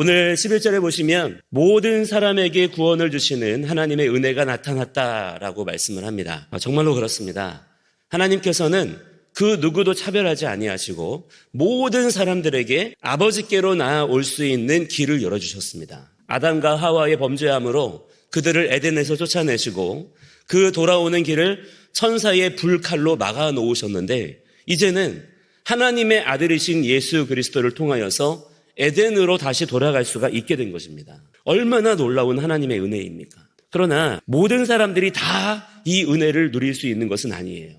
오늘 11절에 보시면 모든 사람에게 구원을 주시는 하나님의 은혜가 나타났다라고 말씀을 합니다. 정말로 그렇습니다. 하나님께서는 그 누구도 차별하지 아니하시고 모든 사람들에게 아버지께로 나아올 수 있는 길을 열어주셨습니다. 아담과 하와의 범죄함으로 그들을 에덴에서 쫓아내시고 그 돌아오는 길을 천사의 불칼로 막아 놓으셨는데 이제는 하나님의 아들이신 예수 그리스도를 통하여서 에덴으로 다시 돌아갈 수가 있게 된 것입니다. 얼마나 놀라운 하나님의 은혜입니까? 그러나 모든 사람들이 다 이 은혜를 누릴 수 있는 것은 아니에요.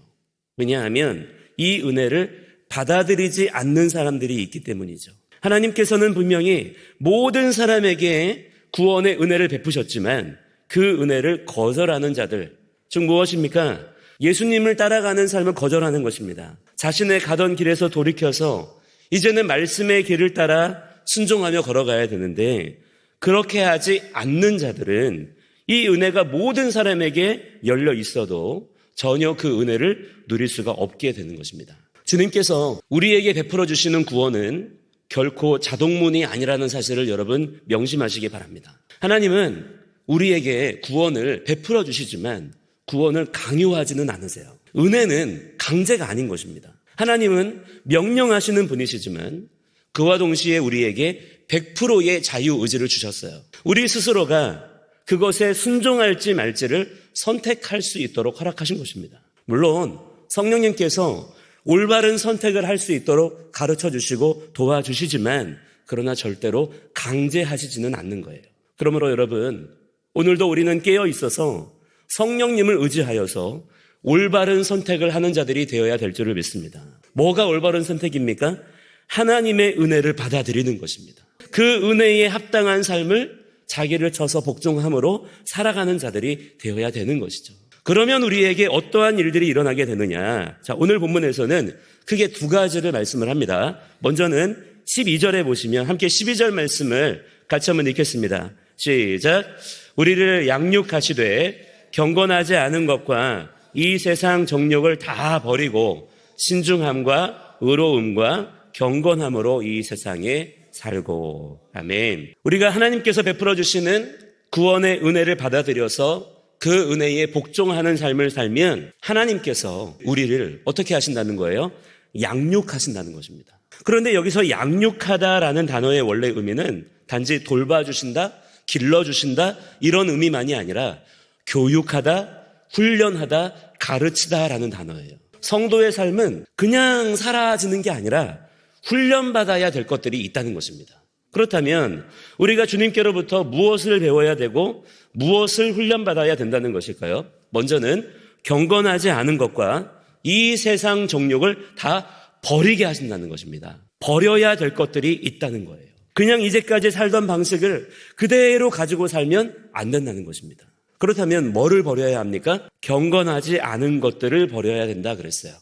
왜냐하면 이 은혜를 받아들이지 않는 사람들이 있기 때문이죠. 하나님께서는 분명히 모든 사람에게 구원의 은혜를 베푸셨지만 그 은혜를 거절하는 자들, 즉 무엇입니까? 예수님을 따라가는 삶을 거절하는 것입니다. 자신의 가던 길에서 돌이켜서 이제는 말씀의 길을 따라 순종하며 걸어가야 되는데 그렇게 하지 않는 자들은 이 은혜가 모든 사람에게 열려 있어도 전혀 그 은혜를 누릴 수가 없게 되는 것입니다. 주님께서 우리에게 베풀어 주시는 구원은 결코 자동문이 아니라는 사실을 여러분 명심하시기 바랍니다. 하나님은 우리에게 구원을 베풀어 주시지만 구원을 강요하지는 않으세요. 은혜는 강제가 아닌 것입니다. 하나님은 명령하시는 분이시지만 그와 동시에 우리에게 100%의 자유의지를 주셨어요. 우리 스스로가 그것에 순종할지 말지를 선택할 수 있도록 허락하신 것입니다. 물론 성령님께서 올바른 선택을 할 수 있도록 가르쳐 주시고 도와주시지만 그러나 절대로 강제하시지는 않는 거예요. 그러므로 여러분, 오늘도 우리는 깨어 있어서 성령님을 의지하여서 올바른 선택을 하는 자들이 되어야 될 줄을 믿습니다. 뭐가 올바른 선택입니까? 하나님의 은혜를 받아들이는 것입니다. 그 은혜에 합당한 삶을 자기를 쳐서 복종함으로 살아가는 자들이 되어야 되는 것이죠. 그러면 우리에게 어떠한 일들이 일어나게 되느냐? 자, 오늘 본문에서는 크게 두 가지를 말씀을 합니다. 먼저는 12절에 보시면 함께 12절 말씀을 같이 한번 읽겠습니다. 시작. 우리를 양육하시되 경건하지 않은 것과 이 세상 정욕을 다 버리고 신중함과 의로움과 경건함으로 이 세상에 살고. 아멘. 우리가 하나님께서 베풀어 주시는 구원의 은혜를 받아들여서 그 은혜에 복종하는 삶을 살면 하나님께서 우리를 어떻게 하신다는 거예요? 양육하신다는 것입니다. 그런데 여기서 양육하다라는 단어의 원래 의미는 단지 돌봐주신다, 길러주신다 이런 의미만이 아니라 교육하다, 훈련하다, 가르치다라는 단어예요. 성도의 삶은 그냥 사라지는 게 아니라 훈련받아야 될 것들이 있다는 것입니다. 그렇다면 우리가 주님께로부터 무엇을 배워야 되고 무엇을 훈련받아야 된다는 것일까요? 먼저는 경건하지 않은 것과 이 세상 정욕을 다 버리게 하신다는 것입니다. 버려야 될 것들이 있다는 거예요. 그냥 이제까지 살던 방식을 그대로 가지고 살면 안 된다는 것입니다. 그렇다면 뭐를 버려야 합니까? 경건하지 않은 것들을 버려야 된다 그랬어요.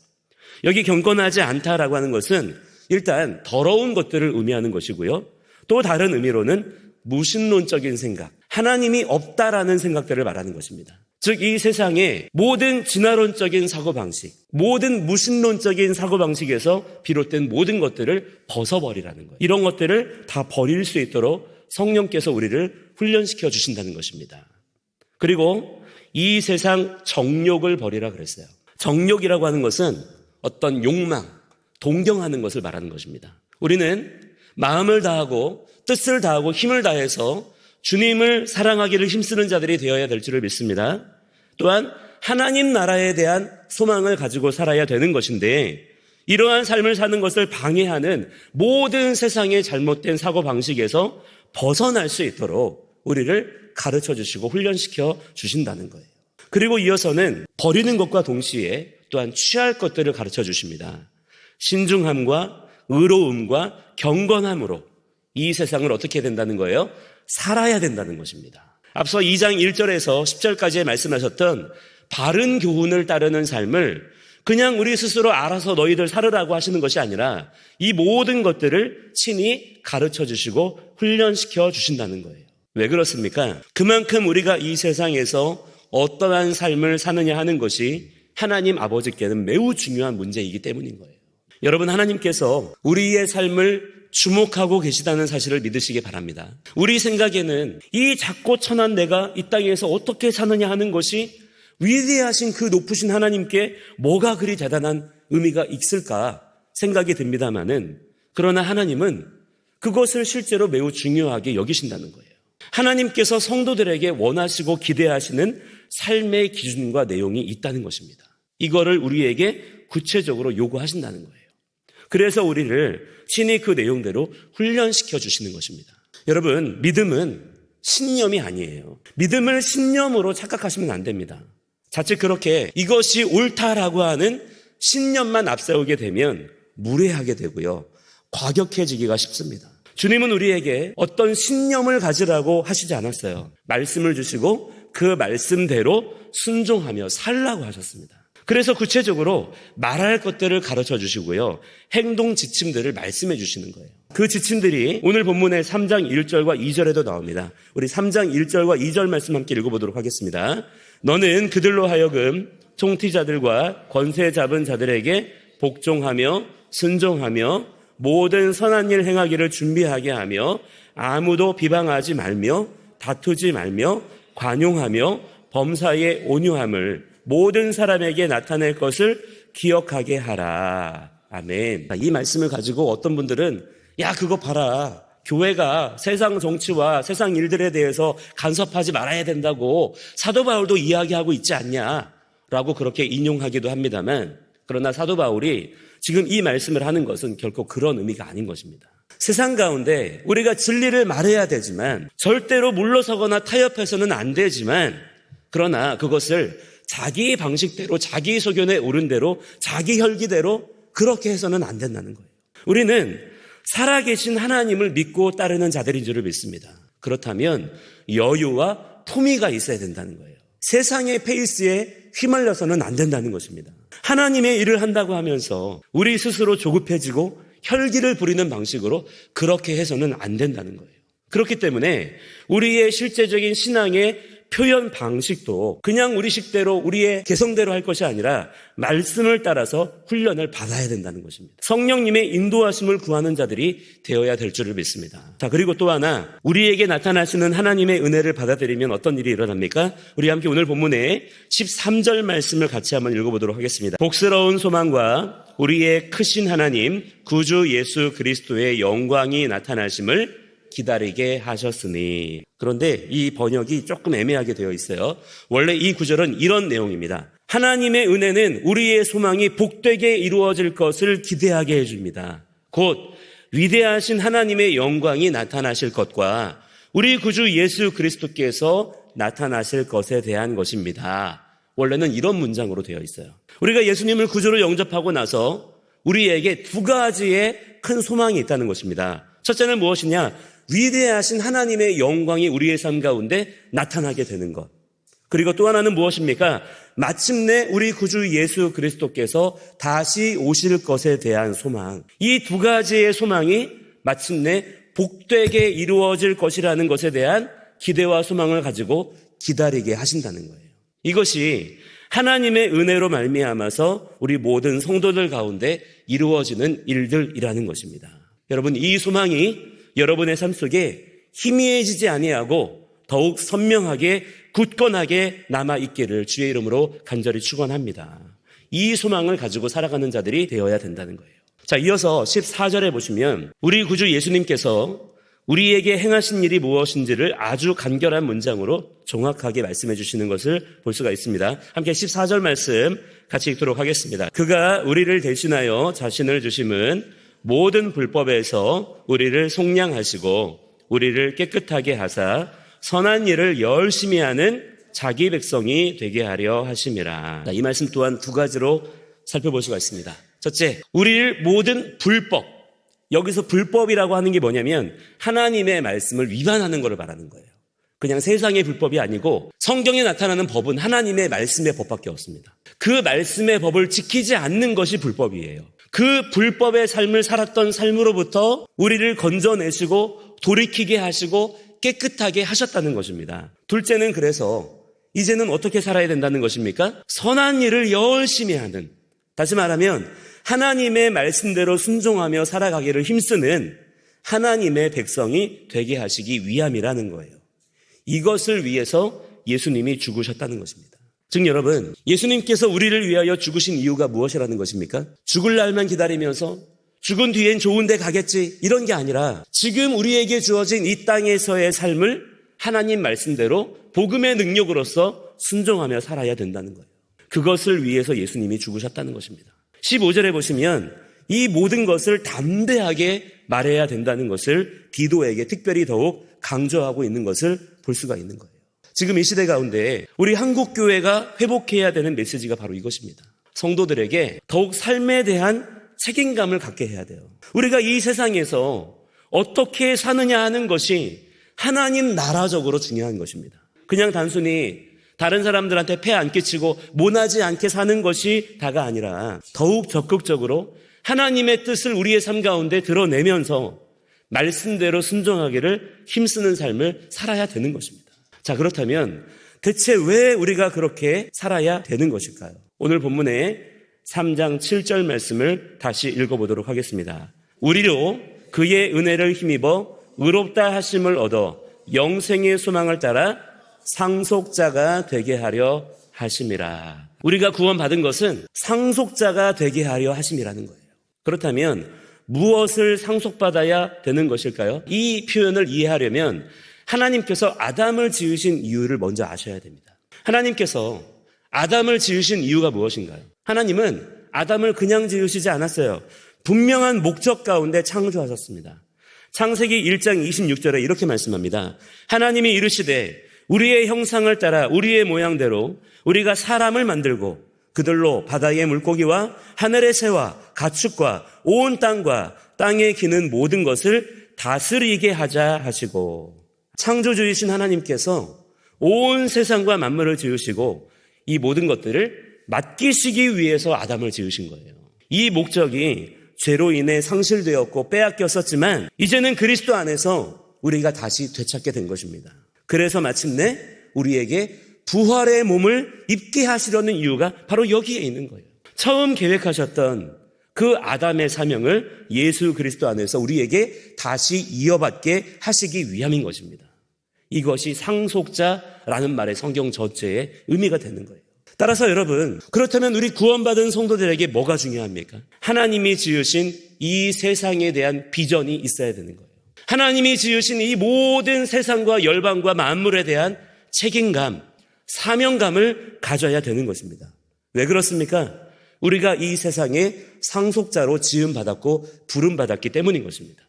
여기 경건하지 않다라고 하는 것은 일단 더러운 것들을 의미하는 것이고요. 또 다른 의미로는 무신론적인 생각, 하나님이 없다라는 생각들을 말하는 것입니다. 즉 이 세상의 모든 진화론적인 사고방식, 모든 무신론적인 사고방식에서 비롯된 모든 것들을 벗어버리라는 거예요. 이런 것들을 다 버릴 수 있도록 성령께서 우리를 훈련시켜 주신다는 것입니다. 그리고 이 세상 정욕을 버리라 그랬어요. 정욕이라고 하는 것은 어떤 욕망, 동경하는 것을 말하는 것입니다. 우리는 마음을 다하고 뜻을 다하고 힘을 다해서 주님을 사랑하기를 힘쓰는 자들이 되어야 될 줄을 믿습니다. 또한 하나님 나라에 대한 소망을 가지고 살아야 되는 것인데 이러한 삶을 사는 것을 방해하는 모든 세상의 잘못된 사고방식에서 벗어날 수 있도록 우리를 가르쳐 주시고 훈련시켜 주신다는 거예요. 그리고 이어서는 버리는 것과 동시에 또한 취할 것들을 가르쳐 주십니다. 신중함과 의로움과 경건함으로 이 세상을 어떻게 해야 된다는 거예요? 살아야 된다는 것입니다. 앞서 2장 1절에서 10절까지 말씀하셨던 바른 교훈을 따르는 삶을 그냥 우리 스스로 알아서 너희들 살으라고 하시는 것이 아니라 이 모든 것들을 친히 가르쳐 주시고 훈련시켜 주신다는 거예요. 왜 그렇습니까? 그만큼 우리가 이 세상에서 어떠한 삶을 사느냐 하는 것이 하나님 아버지께는 매우 중요한 문제이기 때문인 거예요. 여러분, 하나님께서 우리의 삶을 주목하고 계시다는 사실을 믿으시기 바랍니다. 우리 생각에는 이 작고 천한 내가 이 땅에서 어떻게 사느냐 하는 것이 위대하신 그 높으신 하나님께 뭐가 그리 대단한 의미가 있을까 생각이 듭니다마는, 그러나 하나님은 그것을 실제로 매우 중요하게 여기신다는 거예요. 하나님께서 성도들에게 원하시고 기대하시는 삶의 기준과 내용이 있다는 것입니다. 이거를 우리에게 구체적으로 요구하신다는 거예요. 그래서 우리를 친히 그 내용대로 훈련시켜 주시는 것입니다. 여러분, 믿음은 신념이 아니에요. 믿음을 신념으로 착각하시면 안 됩니다. 자칫 그렇게 이것이 옳다라고 하는 신념만 앞세우게 되면 무례하게 되고요, 과격해지기가 쉽습니다. 주님은 우리에게 어떤 신념을 가지라고 하시지 않았어요. 말씀을 주시고 그 말씀대로 순종하며 살라고 하셨습니다. 그래서 구체적으로 말할 것들을 가르쳐 주시고요, 행동 지침들을 말씀해 주시는 거예요. 그 지침들이 오늘 본문의 3장 1절과 2절에도 나옵니다. 우리 3장 1절과 2절 말씀 함께 읽어보도록 하겠습니다. 너는 그들로 하여금 통치자들과 권세 잡은 자들에게 복종하며 순종하며 모든 선한 일 행하기를 준비하게 하며 아무도 비방하지 말며 다투지 말며 관용하며 범사에 온유함을 모든 사람에게 나타낼 것을 기억하게 하라. 아멘. 이 말씀을 가지고 어떤 분들은 야, 그거 봐라, 교회가 세상 정치와 세상 일들에 대해서 간섭하지 말아야 된다고 사도 바울도 이야기하고 있지 않냐라고 그렇게 인용하기도 합니다만, 그러나 사도 바울이 지금 이 말씀을 하는 것은 결코 그런 의미가 아닌 것입니다. 세상 가운데 우리가 진리를 말해야 되지만 절대로 물러서거나 타협해서는 안 되지만, 그러나 그것을 자기 방식대로, 자기 소견에 옳은 대로, 자기 혈기대로 그렇게 해서는 안 된다는 거예요. 우리는 살아계신 하나님을 믿고 따르는 자들인 줄을 믿습니다. 그렇다면 여유와 품위가 있어야 된다는 거예요. 세상의 페이스에 휘말려서는 안 된다는 것입니다. 하나님의 일을 한다고 하면서 우리 스스로 조급해지고 혈기를 부리는 방식으로 그렇게 해서는 안 된다는 거예요. 그렇기 때문에 우리의 실제적인 신앙의 표현 방식도 그냥 우리 식대로 우리의 개성대로 할 것이 아니라 말씀을 따라서 훈련을 받아야 된다는 것입니다. 성령님의 인도하심을 구하는 자들이 되어야 될 줄을 믿습니다. 자, 그리고 또 하나, 우리에게 나타나시는 하나님의 은혜를 받아들이면 어떤 일이 일어납니까? 우리 함께 오늘 본문의 13절 말씀을 같이 한번 읽어보도록 하겠습니다. 복스러운 소망과 우리의 크신 하나님 구주 예수 그리스도의 영광이 나타나심을 기다리게 하셨으니. 그런데 이 번역이 조금 애매하게 되어 있어요. 원래 이 구절은 이런 내용입니다. 하나님의 은혜는 우리의 소망이 복되게 이루어질 것을 기대하게 해줍니다. 곧 위대하신 하나님의 영광이 나타나실 것과 우리 구주 예수 그리스도께서 나타나실 것에 대한 것입니다. 원래는 이런 문장으로 되어 있어요. 우리가 예수님을 구주로 영접하고 나서 우리에게 두 가지의 큰 소망이 있다는 것입니다. 첫째는 무엇이냐? 위대하신 하나님의 영광이 우리의 삶 가운데 나타나게 되는 것. 그리고 또 하나는 무엇입니까? 마침내 우리 구주 예수 그리스도께서 다시 오실 것에 대한 소망. 이 두 가지의 소망이 마침내 복되게 이루어질 것이라는 것에 대한 기대와 소망을 가지고 기다리게 하신다는 거예요. 이것이 하나님의 은혜로 말미암아서 우리 모든 성도들 가운데 이루어지는 일들이라는 것입니다. 여러분, 이 소망이 여러분의 삶 속에 희미해지지 아니하고 더욱 선명하게 굳건하게 남아있기를 주의 이름으로 간절히 축원합니다. 이 소망을 가지고 살아가는 자들이 되어야 된다는 거예요. 자, 이어서 14절에 보시면 우리 구주 예수님께서 우리에게 행하신 일이 무엇인지를 아주 간결한 문장으로 정확하게 말씀해 주시는 것을 볼 수가 있습니다. 함께 14절 말씀 같이 읽도록 하겠습니다. 그가 우리를 대신하여 자신을 주심은 모든 불법에서 우리를 속량하시고 우리를 깨끗하게 하사 선한 일을 열심히 하는 자기 백성이 되게 하려 하심이라. 이 말씀 또한 두 가지로 살펴볼 수가 있습니다. 첫째, 우리를 모든 불법, 여기서 불법이라고 하는 게 뭐냐면 하나님의 말씀을 위반하는 것을 말하는 거예요. 그냥 세상의 불법이 아니고 성경에 나타나는 법은 하나님의 말씀의 법밖에 없습니다. 그 말씀의 법을 지키지 않는 것이 불법이에요. 그 불법의 삶을 살았던 삶으로부터 우리를 건져내시고 돌이키게 하시고 깨끗하게 하셨다는 것입니다. 둘째는 그래서 이제는 어떻게 살아야 된다는 것입니까? 선한 일을 열심히 하는, 다시 말하면 하나님의 말씀대로 순종하며 살아가기를 힘쓰는 하나님의 백성이 되게 하시기 위함이라는 거예요. 이것을 위해서 예수님이 죽으셨다는 것입니다. 즉 여러분, 예수님께서 우리를 위하여 죽으신 이유가 무엇이라는 것입니까? 죽을 날만 기다리면서 죽은 뒤엔 좋은 데 가겠지 이런 게 아니라 지금 우리에게 주어진 이 땅에서의 삶을 하나님 말씀대로 복음의 능력으로서 순종하며 살아야 된다는 거예요. 그것을 위해서 예수님이 죽으셨다는 것입니다. 15절에 보시면 이 모든 것을 담대하게 말해야 된다는 것을 디도에게 특별히 더욱 강조하고 있는 것을 볼 수가 있는 거예요. 지금 이 시대 가운데 우리 한국교회가 회복해야 되는 메시지가 바로 이것입니다. 성도들에게 더욱 삶에 대한 책임감을 갖게 해야 돼요. 우리가 이 세상에서 어떻게 사느냐 하는 것이 하나님 나라적으로 중요한 것입니다. 그냥 단순히 다른 사람들한테 폐 안 끼치고 모나지 않게 사는 것이 다가 아니라 더욱 적극적으로 하나님의 뜻을 우리의 삶 가운데 드러내면서 말씀대로 순종하기를 힘쓰는 삶을 살아야 되는 것입니다. 자, 그렇다면 대체 왜 우리가 그렇게 살아야 되는 것일까요? 오늘 본문의 3장 7절 말씀을 다시 읽어보도록 하겠습니다. 우리로 그의 은혜를 힘입어 의롭다 하심을 얻어 영생의 소망을 따라 상속자가 되게 하려 하심이라. 우리가 구원받은 것은 상속자가 되게 하려 하심이라는 거예요. 그렇다면 무엇을 상속받아야 되는 것일까요? 이 표현을 이해하려면 하나님께서 아담을 지으신 이유를 먼저 아셔야 됩니다. 하나님께서 아담을 지으신 이유가 무엇인가요? 하나님은 아담을 그냥 지으시지 않았어요. 분명한 목적 가운데 창조하셨습니다. 창세기 1장 26절에 이렇게 말씀합니다. 하나님이 이르시되 우리의 형상을 따라 우리의 모양대로 우리가 사람을 만들고 그들로 바다의 물고기와 하늘의 새와 가축과 온 땅과 땅에 기는 모든 것을 다스리게 하자 하시고, 창조주이신 하나님께서 온 세상과 만물을 지으시고 이 모든 것들을 맡기시기 위해서 아담을 지으신 거예요. 이 목적이 죄로 인해 상실되었고 빼앗겼었지만 이제는 그리스도 안에서 우리가 다시 되찾게 된 것입니다. 그래서 마침내 우리에게 부활의 몸을 입게 하시려는 이유가 바로 여기에 있는 거예요. 처음 계획하셨던 그 아담의 사명을 예수 그리스도 안에서 우리에게 다시 이어받게 하시기 위함인 것입니다. 이것이 상속자라는 말의 성경 전체의 의미가 되는 거예요. 따라서 여러분, 그렇다면 우리 구원받은 성도들에게 뭐가 중요합니까? 하나님이 지으신 이 세상에 대한 비전이 있어야 되는 거예요. 하나님이 지으신 이 모든 세상과 열방과 만물에 대한 책임감, 사명감을 가져야 되는 것입니다. 왜 그렇습니까? 우리가 이 세상의 상속자로 지음받았고 부름받았기 때문인 것입니다.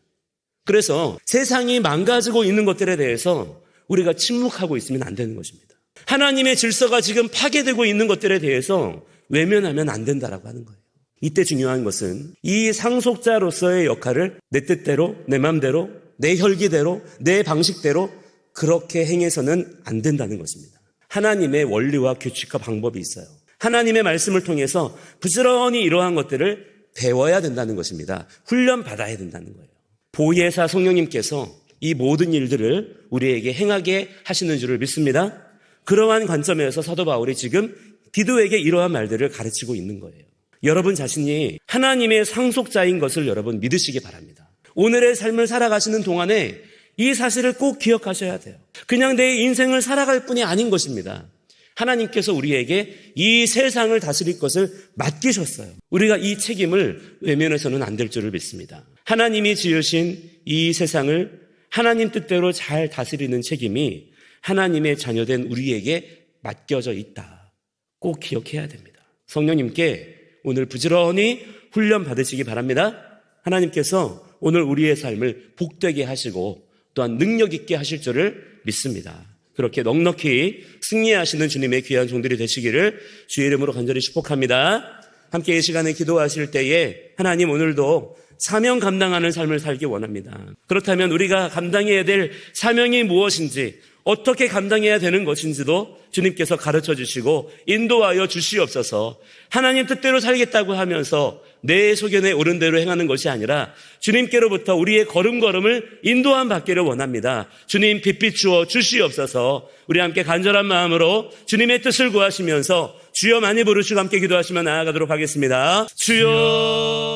그래서 세상이 망가지고 있는 것들에 대해서 우리가 침묵하고 있으면 안 되는 것입니다. 하나님의 질서가 지금 파괴되고 있는 것들에 대해서 외면하면 안 된다라고 하는 거예요. 이때 중요한 것은 이 상속자로서의 역할을 내 뜻대로, 내 마음대로, 내 혈기대로, 내 방식대로 그렇게 행해서는 안 된다는 것입니다. 하나님의 원리와 규칙과 방법이 있어요. 하나님의 말씀을 통해서 부지런히 이러한 것들을 배워야 된다는 것입니다. 훈련받아야 된다는 거예요. 보혜사 성령님께서 이 모든 일들을 우리에게 행하게 하시는 줄을 믿습니다. 그러한 관점에서 사도 바울이 지금 디도에게 이러한 말들을 가르치고 있는 거예요. 여러분 자신이 하나님의 상속자인 것을 여러분 믿으시기 바랍니다. 오늘의 삶을 살아가시는 동안에 이 사실을 꼭 기억하셔야 돼요. 그냥 내 인생을 살아갈 뿐이 아닌 것입니다. 하나님께서 우리에게 이 세상을 다스릴 것을 맡기셨어요. 우리가 이 책임을 외면해서는 안 될 줄을 믿습니다. 하나님이 지으신 이 세상을 하나님 뜻대로 잘 다스리는 책임이 하나님의 자녀된 우리에게 맡겨져 있다. 꼭 기억해야 됩니다. 성령님께 오늘 부지런히 훈련 받으시기 바랍니다. 하나님께서 오늘 우리의 삶을 복되게 하시고 또한 능력 있게 하실 줄을 믿습니다. 그렇게 넉넉히 승리하시는 주님의 귀한 종들이 되시기를 주의 이름으로 간절히 축복합니다. 함께 이 시간에 기도하실 때에 하나님 오늘도 사명 감당하는 삶을 살기 원합니다. 그렇다면 우리가 감당해야 될 사명이 무엇인지, 어떻게 감당해야 되는 것인지도 주님께서 가르쳐 주시고 인도하여 주시옵소서. 하나님 뜻대로 살겠다고 하면서 내 소견에 옳은 대로 행하는 것이 아니라 주님께로부터 우리의 걸음걸음을 인도함 받기를 원합니다. 주님 빛 주어 주시옵소서. 우리 함께 간절한 마음으로 주님의 뜻을 구하시면서 주여 많이 부르시고 함께 기도하시며 나아가도록 하겠습니다. 주여.